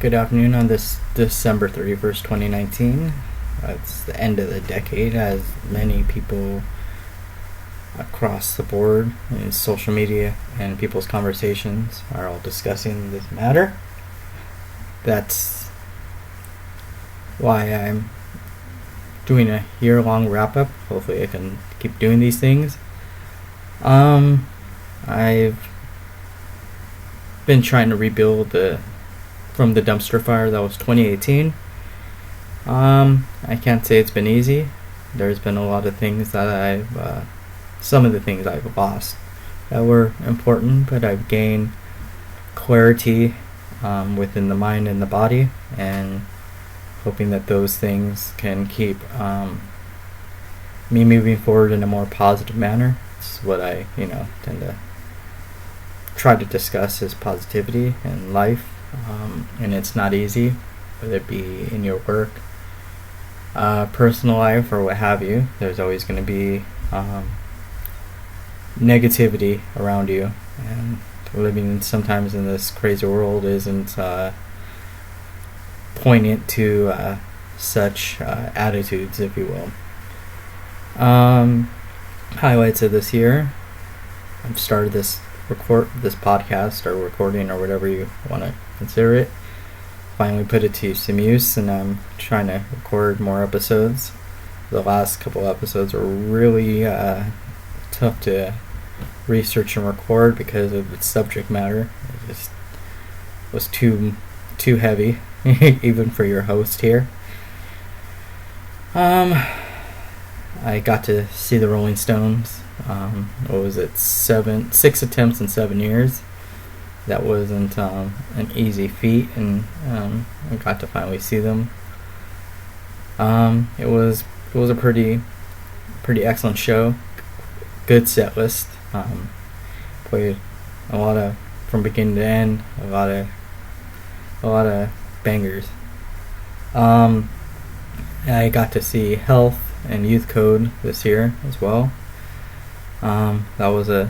Good afternoon on this December 31st, 2019. It's the end of the decade as many people across the board in social media and people's conversations are all discussing this matter. That's why I'm doing a year-long wrap-up. Hopefully I can keep doing these things. I've been trying to rebuild from the dumpster fire that was 2018. I can't say it's been easy. There's been a lot of things that some of the things I've lost that were important, but I've gained clarity within the mind and the body, and hoping that those things can keep me moving forward in a more positive manner. It's what I, tend to try to discuss is positivity in life, and it's not easy, whether it be in your work, personal life, or what have you. There's always going to be negativity around you, and living sometimes in this crazy world isn't poignant to such attitudes, if you will. Highlights of this year: I've started this podcast or recording or whatever you want to consider it. Finally put it to some use, and I'm trying to record more episodes. The last couple episodes were really tough to research and record because of its subject matter. It just was too heavy, even for your host here. I got to see the Rolling Stones. What was it? 6 attempts in 7 years. That wasn't an easy feat, and I got to finally see them. It was a pretty excellent show. Good set list. Played a lot of, from beginning to end, a lot of bangers. I got to see Health and Youth Code this year as well. That was a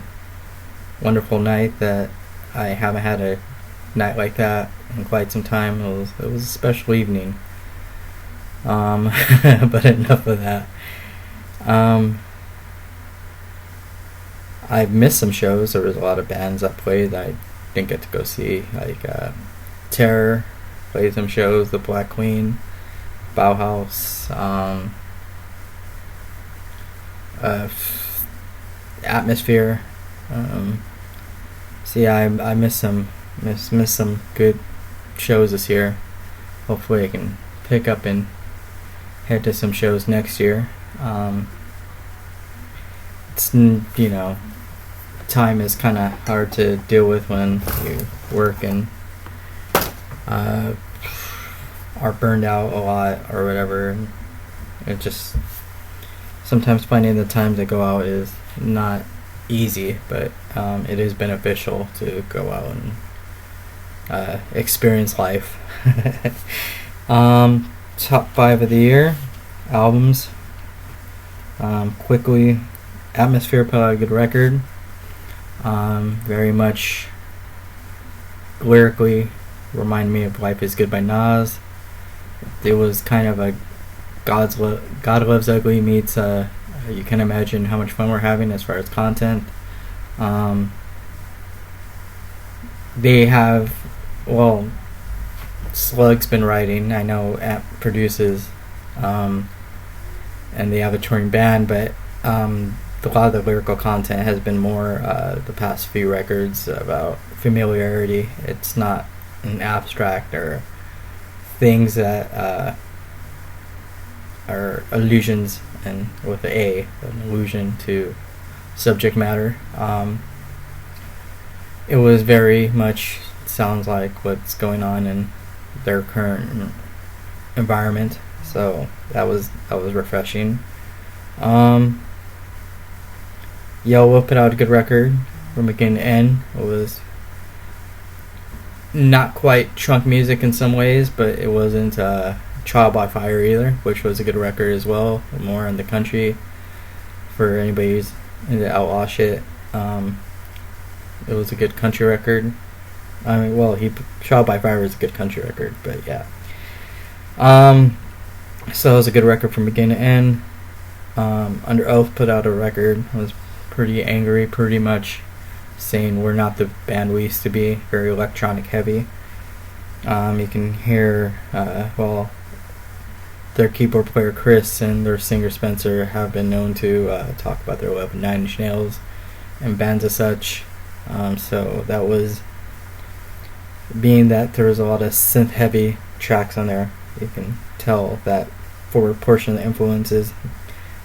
wonderful night. That I haven't had a night like that in quite some time. It was a special evening. But enough of that. I've missed some shows. There was a lot of bands that played that I didn't get to go see, like Terror played some shows, The Black Queen, Bauhaus, Atmosphere. I missed some good shows this year. Hopefully I can pick up and head to some shows next year. It's time is kind of hard to deal with when you work and are burned out a lot or whatever. It just sometimes finding the time to go out is not easy, but it is beneficial to go out and experience life. Top 5 of the year albums. Quickly, Atmosphere put out a good record. Very much lyrically remind me of Life Is Good by Nas. It was kind of a God Loves Ugly meets You Can Imagine How Much Fun We're Having as far as content. They have, Slug's been writing. I know App produces, and they have a touring band, but a lot of the lyrical content has been more the past few records about familiarity. It's not an abstract or things that are allusions, and with an allusion to subject matter. It was very much sounds like what's going on in their current environment, so that was refreshing. Yellow put out a good record from beginning to end. It was not quite trunk music in some ways, but it wasn't Trial by Fire either, which was a good record as well. More in the country for anybody who's into outlaw shit. It was a good country record. I mean, well, Trial by Fire is a good country record, but yeah. So it was a good record from beginning to end. Under Oath put out a record. I was pretty angry, pretty much saying we're not the band we used to be, very electronic heavy. You can hear, their keyboard player Chris and their singer Spencer have been known to talk about their love of Nine Inch Nails and bands as such. So that was, being that there was a lot of synth heavy tracks on there, you can tell that for a portion of the influences,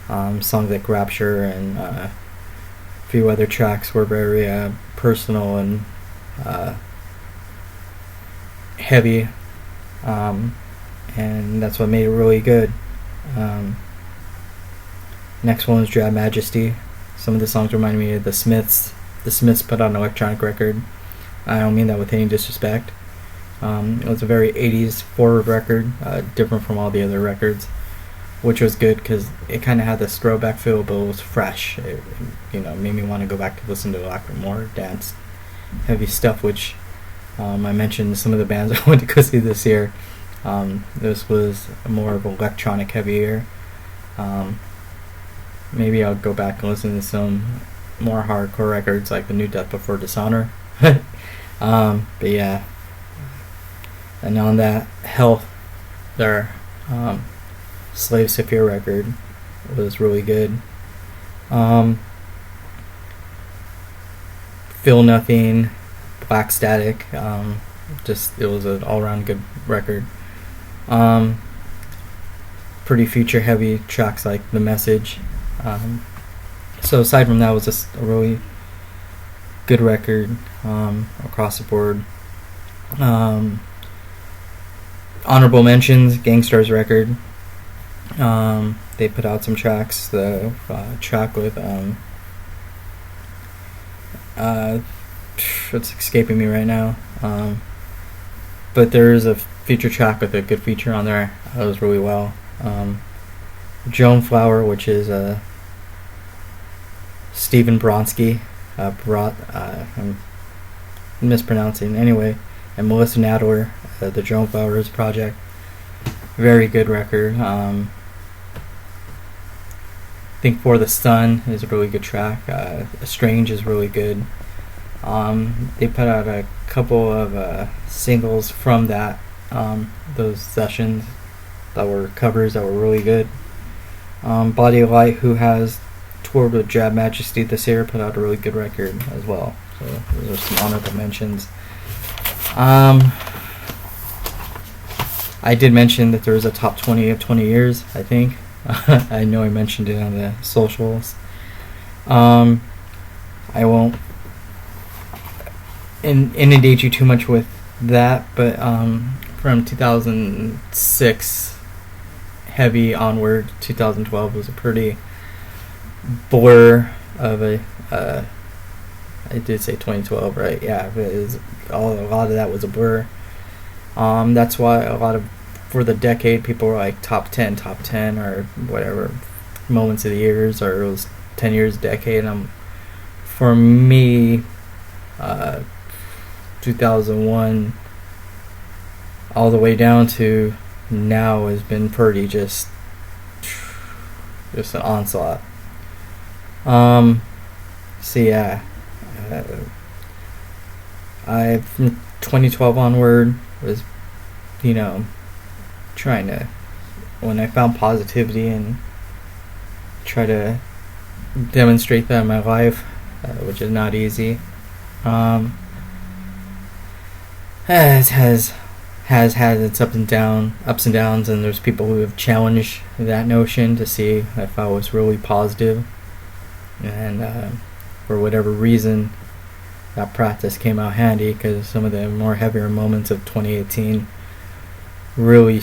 songs like Rapture and a few other tracks were very personal and heavy, and that's what made it really good. Next one was Drab Majesty. Some of the songs remind me of the Smiths. The Smiths put out an electronic record. I don't mean that with any disrespect. It was a very 80s forward record, different from all the other records, which was good because it kind of had this throwback feel, but it was fresh. It made me want to go back to listen to a lot more dance heavy stuff, which I mentioned some of the bands I went to go see this year. This was more of electronic heavy year. Maybe I'll go back and listen to some more hardcore records like the new Death Before Dishonor. But yeah. And on that, Health, their Slave Sophia record was really good. Feel Nothing, Black Static, it was an all-around good record. Pretty feature heavy tracks like The Message. So aside from that, it was just a really good record across the board. Honorable mentions, Gangstar's record. They put out some tracks. The track with it's escaping me right now. But there's a feature track with a good feature on there. That was really well. Joan Flower, which is Stephen Bronsky. I'm mispronouncing anyway. And Melissa Nadler, the Joan Flowers project. Very good record. I think For the Sun is a really good track. Strange is really good. They put out a couple of singles from that, those sessions that were covers that were really good. Body of Light, who has toured with Drab Majesty this year, put out a really good record as well. So those are some honorable mentions. I did mention that there was a top 20 of 20 years, I think. I know I mentioned it on the socials. I won't inundate you too much with that, but from 2006 heavy onward, 2012 was a pretty blur of a I did say 2012, right? Yeah, a lot of that was a blur. That's why for the decade, people were like top 10, or whatever, moments of the years, or it was 10 years, decade. For me, 2001 all the way down to now has been pretty just an onslaught. So yeah, I from 2012 onward was, trying to, when I found positivity and try to demonstrate that in my life, which is not easy. Has had its ups and downs, and there's people who have challenged that notion to see if I was really positive, and for whatever reason, that practice came out handy, because some of the more heavier moments of 2018 really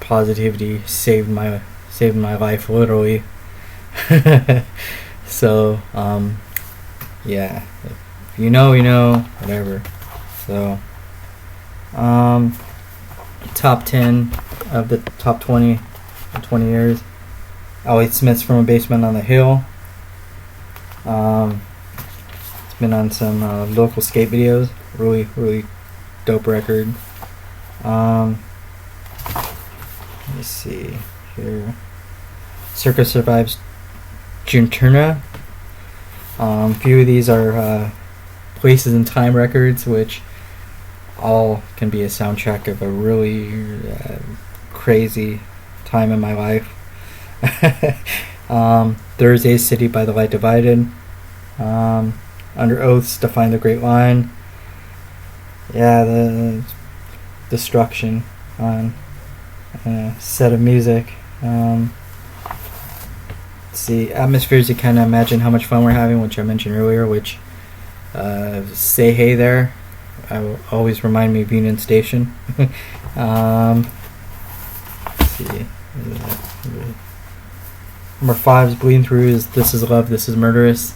positivity saved my life, literally. So yeah, if you know, whatever. So top 10 of the top 20 in 20 years. Elliott Smith's From a Basement on the Hill. It's been on some local skate videos. Really dope record. Let me see here. Circa Survives Juturna. A few of these are Places in Time records, which all can be a soundtrack of a really crazy time in my life. Thursday, City by the Light Divided. Under Oaths, Define the Great Line. Yeah, the Destruction on a set of music. Let's see, Atmospheres, you kind of imagine how much fun we're having, which I mentioned earlier, which Say Hey There, I will always remind me of Union Station. Let's see. Number 5's Bleeding Through is This Is Love, This Is Murderous.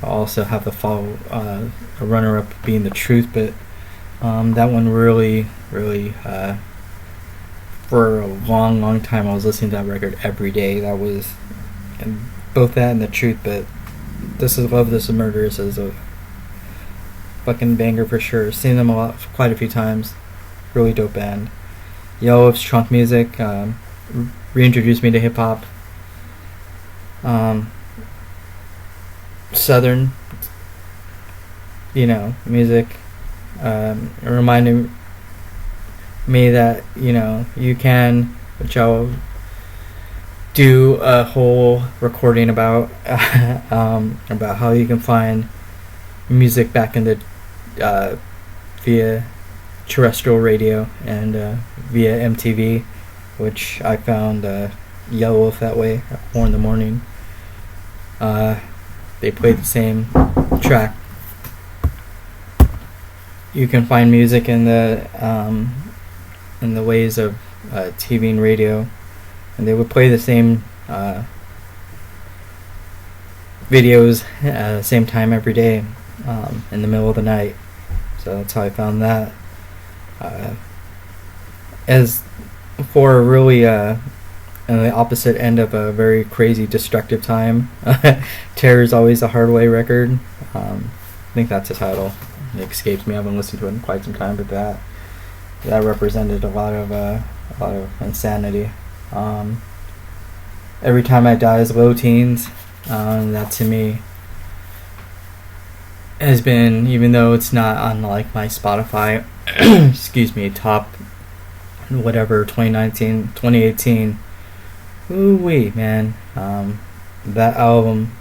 I also have the follow a runner-up being The Truth, but that one really for a long time I was listening to that record every day. That was, and both that and The Truth, but This Is Love, This Is Murderous is a fucking banger for sure. Seen them quite a few times. Really dope band. Yellow Trunk Music reintroduced me to hip hop. Southern, music. It reminded me that you can, which I'll do a whole recording about how you can find music back in the via terrestrial radio and via MTV, which I found Yellow Wolf that way at 4 in the morning. They played the same track. You can find music in the ways of TV and radio, and they would play the same videos at the same time every day in the middle of the night. So that's how I found that. As for really on the opposite end of a very crazy destructive time, Terror is Always the Hard Way record. I think that's the title. It escapes me. I haven't listened to it in quite some time, but that represented a lot of insanity. Every Time I Die is Low Teens. That to me has been, even though it's not on like my Spotify excuse me, top whatever 2019 2018, ooh-wee, man, that album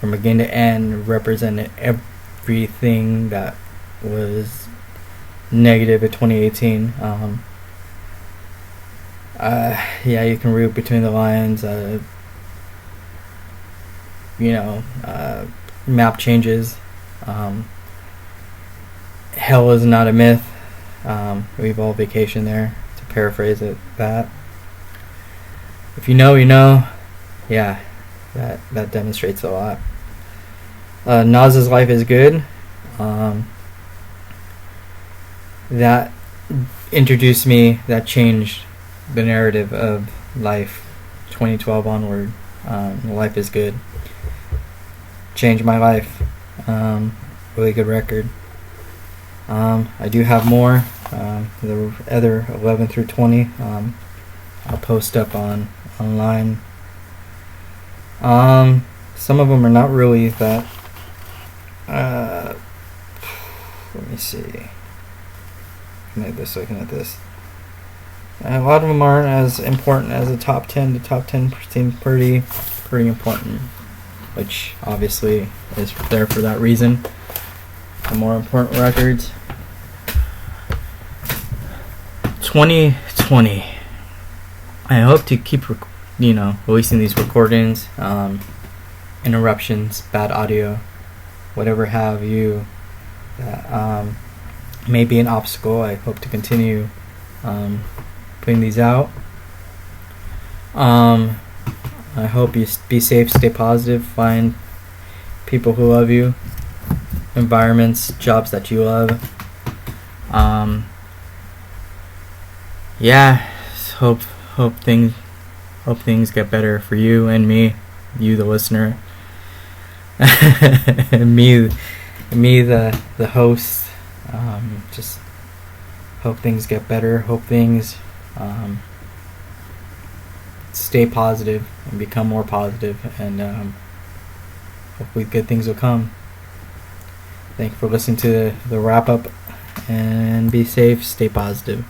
from beginning to end represented everything that was negative in 2018. Yeah, you can read between the lines. Map changes. Hell is not a myth. We've all vacation there, to paraphrase it. That if you know, you know. Yeah, that demonstrates a lot. Nas's Life is Good. That introduced me. That changed the narrative of life. 2012 onward. Life is Good. Changed my life. Really good record. I do have more. The other 11 through 20 I'll post up online. Some of them are not really that. Let me see. Looking at this. A lot of them aren't as important as the top 10. The top 10 seems pretty important, which obviously is there for that reason. The more important records. 2020. I hope to keep releasing these recordings. Interruptions, bad audio, whatever have you that may be an obstacle. I hope to continue putting these out. I hope you be safe, stay positive, find people who love you, environments, jobs that you love. Hope things get better for you and me, you the listener, me the host. Just hope things get better. Hope things stay positive and become more positive, and hopefully good things will come. Thank you for listening to the wrap up, and be safe, stay positive.